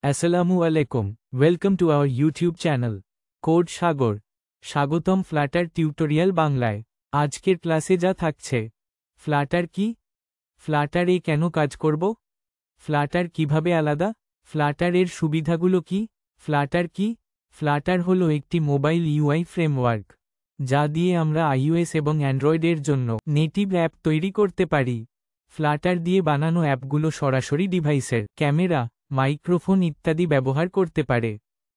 আসসালামু আলাইকুম, welcome to our YouTube channel code Sagar. স্বাগতম ফ্লাটার টিউটোরিয়াল বাংলায়। আজকের ক্লাসে যা থাকছে: ফ্লাটার কি, ফ্লাটার এ কেন কাজ করব, ফ্লাটার কিভাবে আলাদা, ফ্লাটার এর সুবিধাগুলো কি, ফ্লাটার কি। ফ্লাটার হলো একটি মোবাইল ইউআই ফ্রেমওয়ার্ক, যা দিয়ে আমরা আইওএস এবং অ্যান্ড্রয়েডের জন্য নেটিভ অ্যাপ তৈরি করতে পারি। ফ্লাটার দিয়ে বানানো অ্যাপগুলো সরাসরি ডিভাইসের ক্যামেরা, মাইক্রোফোন ইত্যাদি ব্যবহার করতে পারে।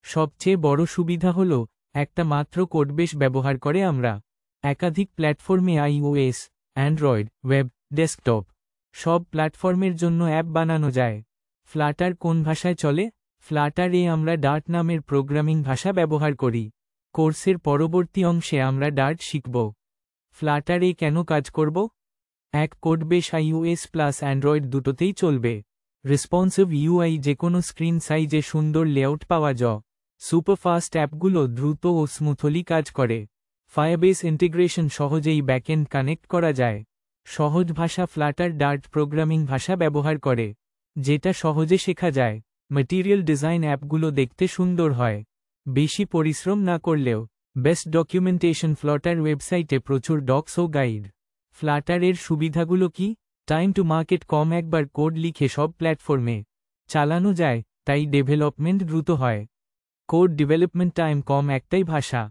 সবচেয়ে বড় সুবিধা হল একটা মাত্র কোডবেস ব্যবহার করে আমরা একাধিক প্ল্যাটফর্মে আইওএস, অ্যান্ড্রয়েড, ওয়েব, ডেস্কটপ সব প্ল্যাটফর্মের জন্য অ্যাপ বানানো যায়। ফ্লাটার কোন ভাষায় চলে? ফ্লাটার এ আমরা ডার্ট নামের প্রোগ্রামিং ভাষা ব্যবহার করি। কোর্সের পরবর্তী অংশে আমরা ডার্ট শিখব। ফ্লাটার এ কেন কাজ করব? এক কোডবেস আইওএস প্লাস অ্যান্ড্রয়েড দুটোতেই চলবে। রেসপন্সিভ ইউআই, যেকোনো স্ক্রিন সাইজে সুন্দর লেআউট পাওয়া যায়। সুপারফাস্ট অ্যাপগুলো দ্রুত ও স্মুথলি কাজ করে। ফায়ারবেস ইন্টিগ্রেশন, সহজেই ব্যাকএন্ড কানেক্ট করা যায়। সহজ ভাষা, ফ্লাটার ডার্ট প্রোগ্রামিং ভাষা ব্যবহার করে, যেটা সহজে শেখা যায়। ম্যাটেরিয়াল ডিজাইন, অ্যাপগুলো দেখতে সুন্দর হয়, বেশি পরিশ্রম না করলেও। বেস্ট ডকুমেন্টেশন, ফ্লাটার ওয়েবসাইটে প্রচুর ডক্স ও গাইড। ফ্লাটার এর সুবিধাগুলো কি? টাইম টু মার্কেট কম, একবার কোড লিখে সব প্ল্যাটফর্মে চালানো যায়, তাই ডেভেলপমেন্ট দ্রুত হয়। কোড ডেভেলপমেন্ট টাইম কম, একটাই ভাষা,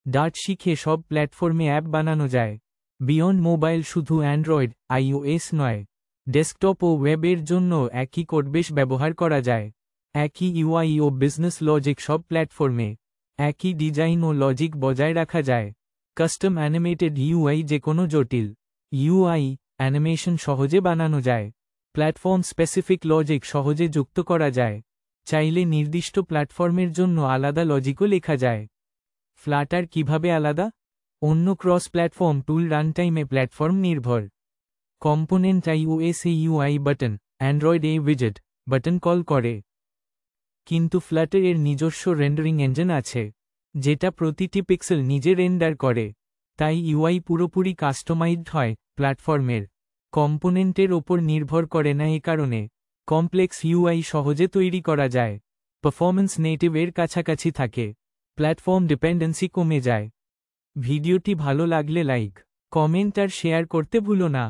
ডার্ট শিখে সব প্ল্যাটফর্মে অ্যাপ বানানো যায়। বিয়ন্ড মোবাইল, শুধু অ্যান্ড্রয়েড, আইওএস নয়, ডেস্কটপ ও ওয়েবের জন্য একই কোডবেস ব্যবহার করা যায়। একই ইউআই ও বিজনেস লজিক সব প্ল্যাটফর্মে, একই ডিজাইন ও লজিক বজায় রাখা যায়। কাস্টম অ্যানিমেটেড ইউআই, যে কোনো জটিল ইউআই অ্যানিমেশন সহজে বানানো যায়। প্ল্যাটফর্ম স্পেসিফিক লজিক সহজে যুক্ত করা যায়, চাইলে নির্দিষ্ট প্ল্যাটফর্মের জন্য আলাদা লজিকও লেখা যায়। ফ্লাটার কিভাবে আলাদা? অন্য ক্রস প্ল্যাটফর্ম টুল, রানটাইমে প্ল্যাটফর্ম নির্ভর। কম্পোনেন্ট, আইওএস এ ইউআই বাটন, অ্যান্ড্রয়েড এ উইজেট বাটন কল করে। কিন্তু ফ্লাটার এর নিজস্ব রেন্ডারিং ইঞ্জিন আছে, যেটা প্রতিটি পিক্সেল নিজে রেন্ডার করে, তাই ইউআই পুরোপুরি কাস্টমাইজড হয়। প্ল্যাটফর্মের কম্পোনেন্টের ওপর নির্ভর করে না, এ কারণে কমপ্লেক্স ইউআই সহজে তৈরি করা যায়। পারফরম্যান্স নেটিভ এর কাছাকাছি থাকে, প্ল্যাটফর্ম ডিপেন্ডেন্সি কমে যায়। ভিডিওটি ভালো লাগলে লাইক, কমেন্ট আর শেয়ার করতে ভুলো না।